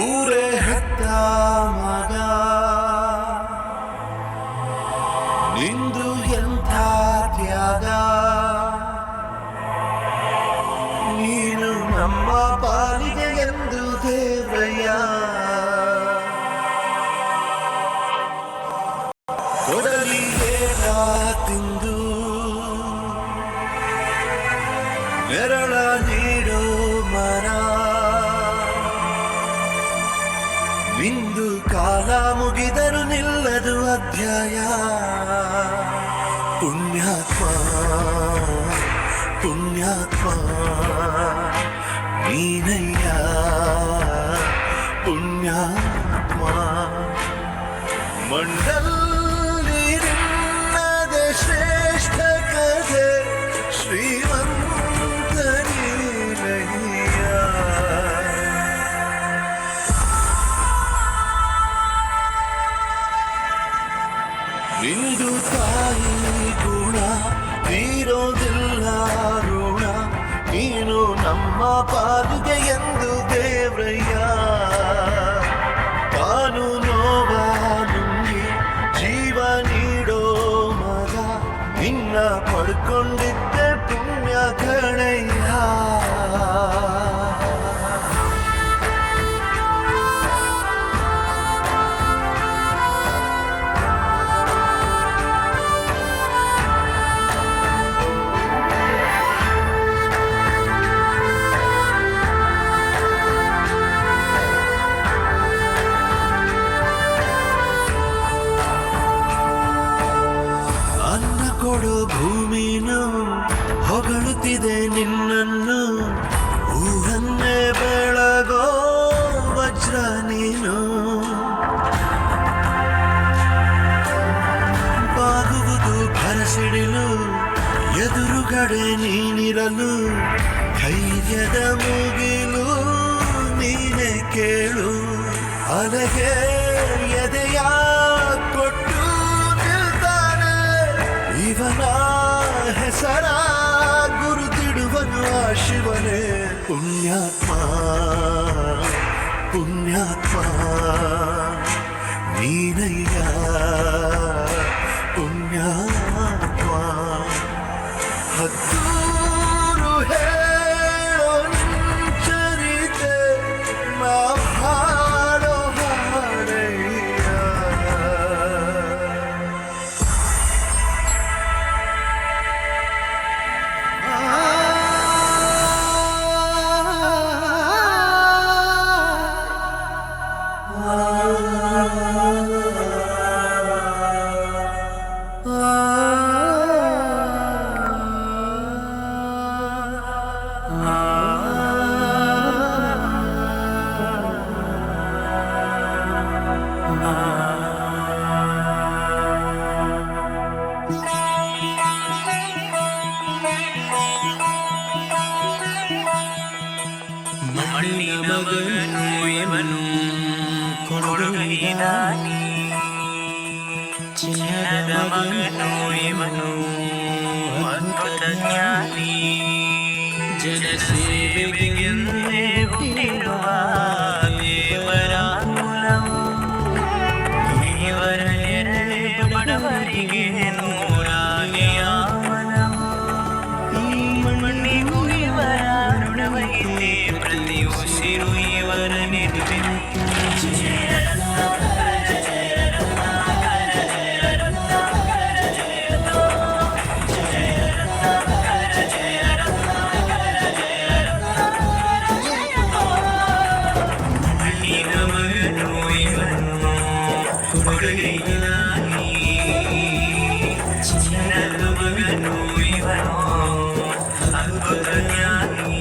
ಊರೇ ಹೆತ್ತ ಮಗ ನಿಂದು ಎಂಥ ತ್ಯಾಗ, ನೀನು ನಮ್ಮ ಪಾಲಿಗೆ ಎಂದು ದೇವಯ್ಯ. ಕೊಡಲಿಗೆ ತಿಂದು ನೆರಳ ನೀಡೋ ಮರ, ನಿಂದು ಕಾಲ ಮುಗಿದರು ನಿಲ್ಲದು ಅಧ್ಯಾಯ. ಪುಣ್ಯಾತ್ಮ ಪುಣ್ಯಾತ್ಮ ನೀನಯ್ಯ ಪುಣ್ಯಾತ್ಮ. ಮಂಡಲ್ಲಿ ನಿನ್ನದೆ ಶ್ರೇಷ್ಠ ಕಥೆ, ಶ್ರೀಮಂತ ನೀನಯ್ಯ. ನಿಂದು ತಾಯಿ ಗುಣ ತೀರೋದಿಲ್ಲ ಋಣ, ನೀನು ನಮ್ಮ ಪಾಲಿಗೆ ಎಂದು ದೇವ್ರಯ್ಯ. ತಾನು ನೋವ ನುಂಗಿ ಜೀವ ನೀಡೋ ಮಗ, ನಿನ್ನ ಪಡ್ಕೊಂಡಿದ್ದೆ ಪುಣ್ಯ ಕಣಯ್ಯ. ಕೊಡು ಭೂಮಿನು ಹೊಗಳುತ್ತಿದೆ ನಿನ್ನನ್ನು, ಊರನ್ನೇ ಬೆಳಗೋ ವಜ್ರ ನೀನು. ಬಾಗುವುದು ಭರಸಿಡಿಲು ಎದುರುಗಡೆ ನೀನಿರಲು, ಧೈರ್ಯದ ಮುಗಿಲು ನೀನೆ ಕೇಳು. ಅಲೆಗೆ ಎದೆಯ ಕೊಟ್ಟು ಇವನ ಹೆಸರ ಗುರುತಿಡುವನು ಆ ಶಿವನೇ. ಪುಣ್ಯಾತ್ಮ ಪುಣ್ಯಾತ್ಮ ನೀನಯ್ಯ ಪುಣ್ಯಾತ್ಮ. ಹತ್ತೂರು ಹೇಳೋ ಚರಿತೆ ನಾವು ಹಾಡೋ ಹಾಡಯ್ಯ. ಮಣ್ಣಿನ ಮಗನು ಇವನು ಕೊಡುಗೈದಾನಿ, ಚಿನ್ನದ ಮಗನು ಇವನು ಅದ್ಭುತ ಜ್ಞಾನಿ. ಜನಸೇವೆಗೆಂದೇ ಹುಟ್ಟಿರುವ ದೇವರ ಮೂಲವು, ಇವರ ನೆರಳೆ ಬಡವರಿಗೆ ನೂರಾನೆಯ ಮನವು. ಈ ಮಣ್ಣಿಗೂ ಇವರ ಋಣವೈತೆ, ಪ್ರತಿ ಉಸಿರು ಇವರ ನಿರ್ಮಿತ. ಚಿನ್ನದ ಮಗನು ಇವನು ಅದ್ಭುತ ಜ್ಞಾನಿ.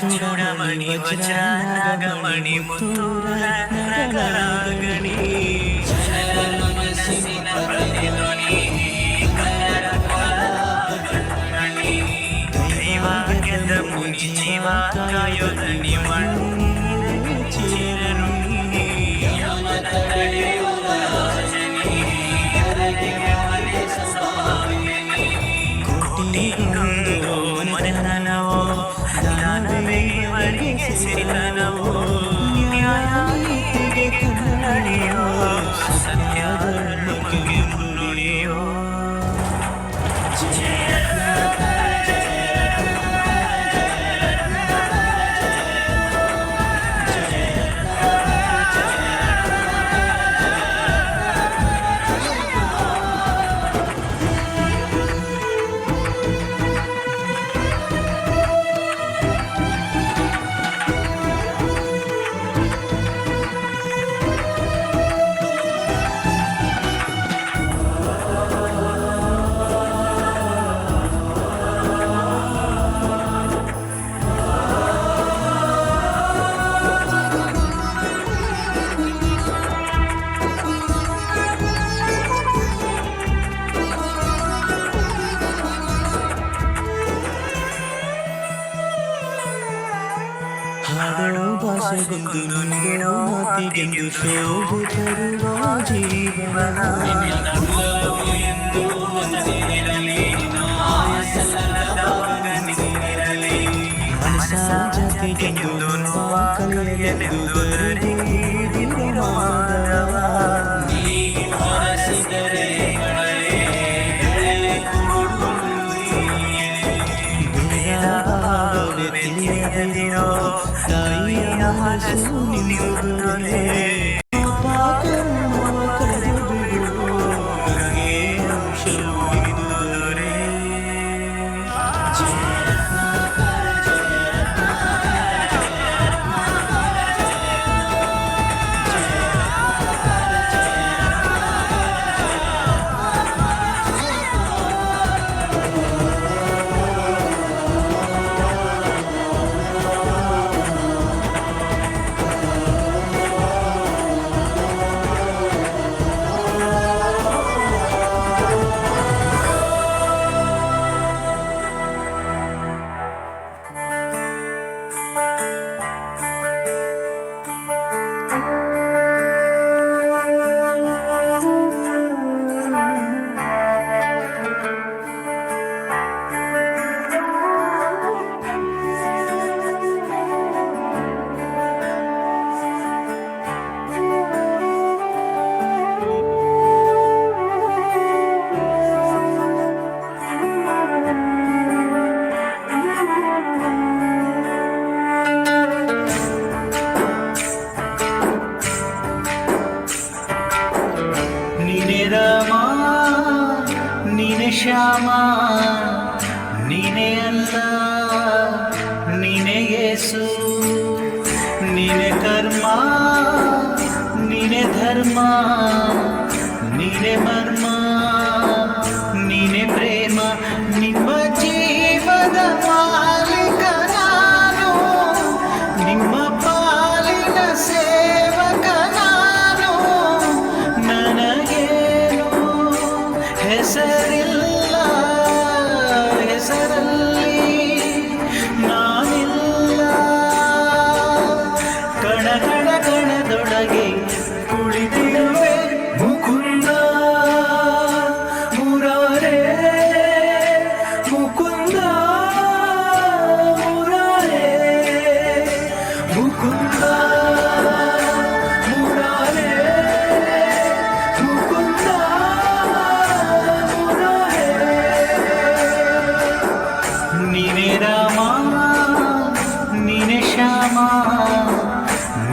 ಚೂಡಮಣಿ ವಜ್ರ ನಾಗಮಣಿ ಮುತ್ತು ರತ್ನಗಳಾಗಣಿ ಮನಸ್ಸಿನ ಪ್ರತಿಧ್ವನಿ ಕನ್ನಡ ದೈವಾಗ್ಯದ ಮುನಿ ಜೀವ ಕಾಯೋದನಿ ಮಣ್ಣಿನ ಚಿರಋಣಿ ಯಮನ ತಡೆಯುವ ರಾಜನಿ ಅರಗಿಗೆ ಮನೆ ಸಂಭಾವ್ಯನಿ ಕೋಟಿಗೊಂದು ಮನೆತನವೋ ದಾನವೇ ಸಿರಿತನವೋ ನ್ಯಾಯ ನೀತಿಗೆ ಕನ್ನಡಿಯೋ ಸತ್ಯದ ನುಡಿಗೆ ಮುನ್ನುಡಿಯೋ ಹಾಡೋ ಭಾಷೆಗೊಂದು ನುಡಿಯೋ ಮಾತಿಗೆಂದು ಶೋಭೆ ತರುವ ಜೀವನ ಎಂದು ಮನಸ್ಸಿರಲಿ ಆಯಸಲ್ಲದವನಿರಲಿ ಮನಸ ಜತೆಗೆಂದು ಕಲಿಯಲೆಂದು ಬರೆದಿರುವ ಮಾಧವ ನೀ ಹರಸಿದರೆ ಭಾವವೇ ತಿಳಿಯದಿರೋ ತಾಯಿಯ ಹಸು ನಿಲ್ಲುವುದೇ ಪಾಕರ್ಮ ಕಳೆದು ಬಿಡುವ ಬಗೆ ಅಂಶವು ಇದುವರೆ ನೀನೆ ರಾಮ ನೀನೆ ಶ್ಯಾಮ ನೀನೆ ಅಲ್ಲ ನೀನೆ ಯೇಸು ನೀನೆ ಕರ್ಮ ನೀನೆ ಧರ್ಮ ನೀನೆ ಮರ್ಮ ನೀನೆ ಪ್ರೇಮ ನಿಮ್ಮ ಜೀವದ ಮಾಲೀಕ ನಾನು ನಿಮ್ಮ ಪಾಲಿನ ಸೇವಕ ನಾನು ನನಗೇನು ಹೆಸರಿಲ್ಲ ಹೆಸರಲ್ಲಿ ನಾನಿಲ್ಲ ಕಣ ಕಣ ಕಣದೊಳಗೆ ಕುಳಿತಿರುವೆ ಮುಕುಂದ ಮುರಾರೇ ಮುಕುಂದ ಮುರಾರೇ ಮುಕುಂದ ಮುರಾರೇ ಮುಕುಂದ ಮುರಾರೇ ನೀನೆ ರಾಮ ನೀನೆ ಶ್ಯಾಮ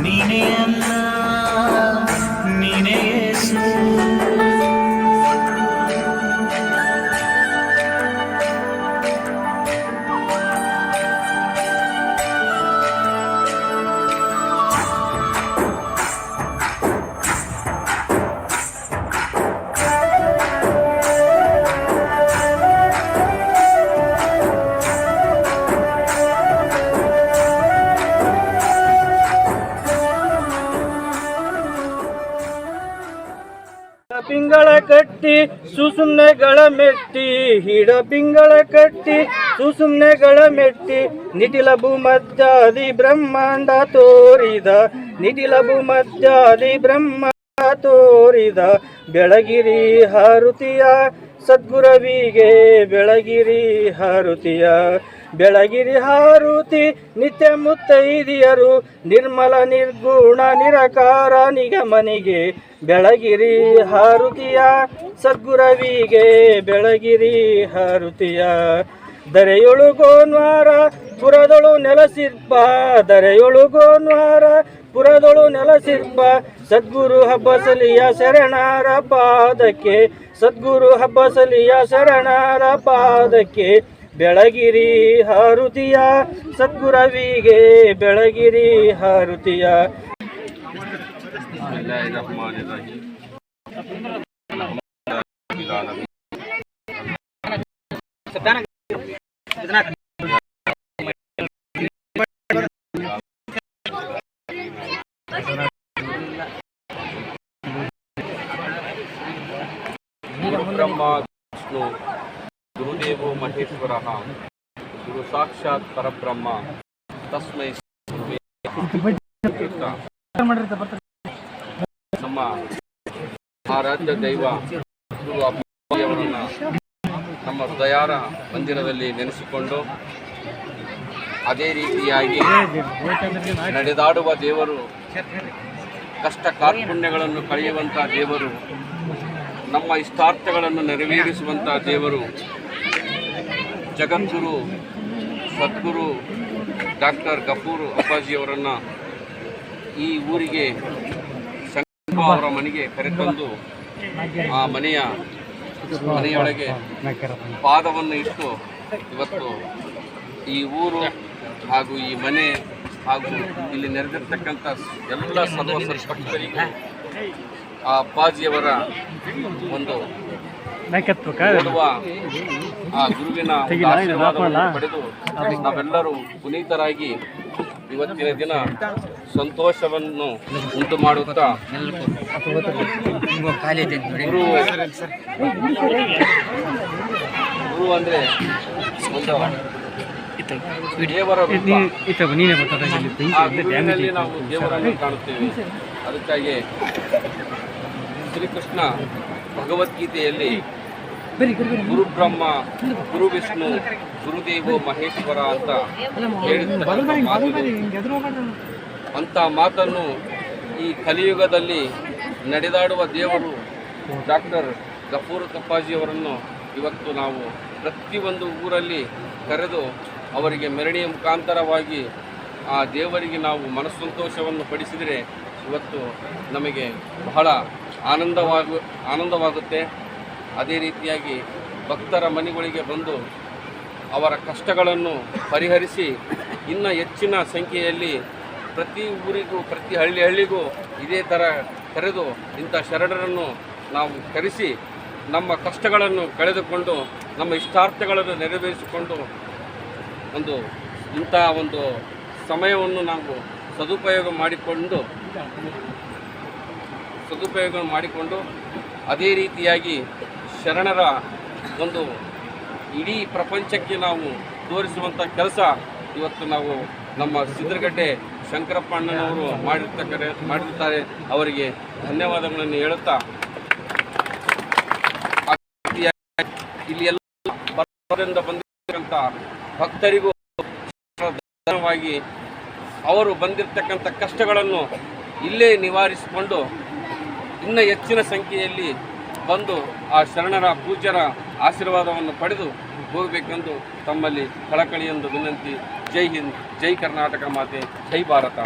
ನೀನೆ ಅಲ್ಲ ನೀನೆ ಯೇಸು ಮೆಟ್ಟಿ ಸುಸುಮ್ನೆಗಳ ಮೆಟ್ಟಿ ಹಿಡ ಪಿಂಗಳ ಕಟ್ಟಿ ಸುಸುಮ್ನೆಗಳ ಮೆಟ್ಟಿ ನಿಟಿಲ ಭೂಮಧ್ಯಾದಿ ಬ್ರಹ್ಮಾಂಡ ತೋರಿದ ನಿಟಿಲ ಭೂಮಧ್ಯಾದಿ ಬ್ರಹ್ಮಾಂಡ ತೋರಿದ ಬೆಳಗಿರಿ ಹಾರುತಿಯ ಸದ್ಗುರವಿಗೆ ಬೆಳಗಿರಿ ಹಾರುತಿಯ ಬೆಳಗಿರಿ ಹಾರುತಿ ನಿತ್ಯ ಮುತ್ತೈದಿಯರು ನಿರ್ಮಲ ನಿರ್ಗುಣ ನಿರಕಾರ ನಿಗಮನಿಗೆ ಬೆಳಗಿರಿ ಹಾರುತಿಯ ಸದ್ಗುರವಿಗೆ ಬೆಳಗಿರಿ ಹಾರುತಿಯ ದರೆಯೊಳು ಗೋನ್ವಾರ ಪುರದೊಳು ನೆಲಸಿರ್ಪ ದರೆಯೊಳು ಗೋನ್ವಾರ ಪುರದೊಳು ನೆಲಸಿರ್ಪ ಸದ್ಗುರು ಹಬ್ಬಸಲಿಯ ಶರಣರ ಪಾದಕ್ಕೆ ಸದ್ಗುರು ಹಬ್ಬಸಲಿಯ ಶರಣರ ಪಾದಕ್ಕೆ ಬೆಳಗಿರಿ ಹಾರುತಿಯ ಸದ್ಗುರವಿಗೆ ಬೆಳಗಿರಿ ಹಾರುತಿಯ ಬ್ರಹ್ಮ ವಿಷ್ಣು ಗುರುದೇವೋ ಮಹೇಶ್ವರ ಗುರು ಸಾಕ್ಷಾತ್ ಪರಬ್ರಹ್ಮ ತಸ್ಮೈ ನಮ್ಮ ಆರಾಧ್ಯ ದೈವ ಗುರು ಅಪ್ಪಯ್ಯವರನ್ನು ನಮ್ಮ ಹೃದಯಾರ ಮಂದಿರದಲ್ಲಿ ನೆನೆಸಿಕೊಂಡು ಅದೇ ರೀತಿಯಾಗಿ ನಡೆದಾಡುವ ದೇವರು ಕಷ್ಟ ಕಾರ್ಪಣ್ಯಗಳನ್ನು ಕಳೆಯುವಂಥ ದೇವರು ನಮ್ಮ ಇಷ್ಟಾರ್ಥಗಳನ್ನು ನೆರವೇರಿಸುವಂಥ ದೇವರು ಜಗದ್ಗುರು ಸದ್ಗುರು ಡಾಕ್ಟರ್ ಗಫೂರ್ ಅಪ್ಪಾಜಿಯವರನ್ನು ಈ ಊರಿಗೆ ಶಂಕರ ಅವರ ಮನೆಗೆ ಕರೆತಂದು ಆ ಮನೆಯೊಳಗೆ ಪಾದವನ್ನು ಇಟ್ಟು ಇವತ್ತು ಈ ಊರು ಹಾಗೂ ಈ ಮನೆ ಹಾಗೂ ಇಲ್ಲಿ ನೆರೆದಿರ್ತಕ್ಕಂಥ ಎಲ್ಲ ಸರ್ವ ಭಕ್ತರಿಗೂ ಆ ಅಪ್ಪಾಜಿಯವರ ಒಂದು ಕೊಡುವ ಆ ಗುರುವಿನ ಆಶೀರ್ವಾದವನ್ನು ಪಡೆದು ನಾವೆಲ್ಲರೂ ಪುನೀತರಾಗಿ ಇವತ್ತಿನ ದಿನ ಸಂತೋಷವನ್ನು ಉಂಟು ಮಾಡುತ್ತಾ ಗುರು ಅಂದರೆ ಒಂದು ದೇವರ ಗುರುವಿನಲ್ಲಿ ನಾವು ದೇವರನ್ನು ಕಾಣುತ್ತೇವೆ. ಅದಕ್ಕಾಗಿ ಶ್ರೀಕೃಷ್ಣ ಭಗವದ್ಗೀತೆಯಲ್ಲಿ ಗುರು ಬ್ರಹ್ಮ ಗುರು ವಿಷ್ಣು ಗುರುದೇವೋ ಮಹೇಶ್ವರ ಅಂತ ಅಂತ ಮಾತನ್ನು ಈ ಕಲಿಯುಗದಲ್ಲಿ ನಡೆದಾಡುವ ದೇವರು ಡಾಕ್ಟರ್ ಗಫೂರ್ ಅಪ್ಪಾಜಿಯವರನ್ನು ಇವತ್ತು ನಾವು ಪ್ರತಿಯೊಂದು ಊರಲ್ಲಿ ಕರೆದು ಅವರಿಗೆ ಮೆರವಣಿಗೆ ಮುಖಾಂತರವಾಗಿ ಆ ದೇವರಿಗೆ ನಾವು ಮನಸ್ಸಂತೋಷವನ್ನು ಪಡಿಸಿದರೆ ಇವತ್ತು ನಮಗೆ ಬಹಳ ಆನಂದವಾಗುತ್ತೆ. ಅದೇ ರೀತಿಯಾಗಿ ಭಕ್ತರ ಮನೆಗಳಿಗೆ ಬಂದು ಅವರ ಕಷ್ಟಗಳನ್ನು ಪರಿಹರಿಸಿ ಇನ್ನು ಹೆಚ್ಚಿನ ಸಂಖ್ಯೆಯಲ್ಲಿ ಪ್ರತಿ ಊರಿಗೂ ಪ್ರತಿ ಹಳ್ಳಿಗೂ ಇದೇ ಥರ ಕರೆದು ಇಂಥ ಶರಣರನ್ನು ನಾವು ಕರೆಸಿ ನಮ್ಮ ಕಷ್ಟಗಳನ್ನು ಕಳೆದುಕೊಂಡು ನಮ್ಮ ಇಷ್ಟಾರ್ಥಗಳನ್ನು ನೆರವೇರಿಸಿಕೊಂಡು ಇಂಥ ಒಂದು ಸಮಯವನ್ನು ನಾವು ಸದುಪಯೋಗ ಮಾಡಿಕೊಂಡು ಅದೇ ರೀತಿಯಾಗಿ ಶರಣರ ಒಂದು ಇಡೀ ಪ್ರಪಂಚಕ್ಕೆ ನಾವು ತೋರಿಸುವಂಥ ಕೆಲಸ ಇವತ್ತು ನಾವು ನಮ್ಮ ಸಿದ್ರಗಟ್ಟೆ ಶಂಕರಪ್ಪ ಅಣ್ಣನವರು ಮಾಡಿರ್ತಾರೆ. ಅವರಿಗೆ ಧನ್ಯವಾದಗಳನ್ನು ಹೇಳುತ್ತಾ ಇಲ್ಲಿ ಎಲ್ಲ ಬಂದಿರತಕ್ಕಂಥ ಭಕ್ತರಿಗೂ ಅವರು ಬಂದಿರತಕ್ಕಂಥ ಕಷ್ಟಗಳನ್ನು ಇಲ್ಲೇ ನಿವಾರಿಸಿಕೊಂಡು ಇನ್ನು ಹೆಚ್ಚಿನ ಸಂಖ್ಯೆಯಲ್ಲಿ ಬಂದು ಆ ಶರಣರ ಪೂಜ್ಯರ ಆಶೀರ್ವಾದವನ್ನು ಪಡೆದು ಹೋಗಬೇಕೆಂದು ತಮ್ಮಲ್ಲಿ ಕಳಕಳಿಯೆಂದು ವಿನಂತಿ. ಜೈ ಹಿಂದ್, ಜೈ ಕರ್ನಾಟಕ ಮಾತೆ, ಜೈ ಭಾರತ.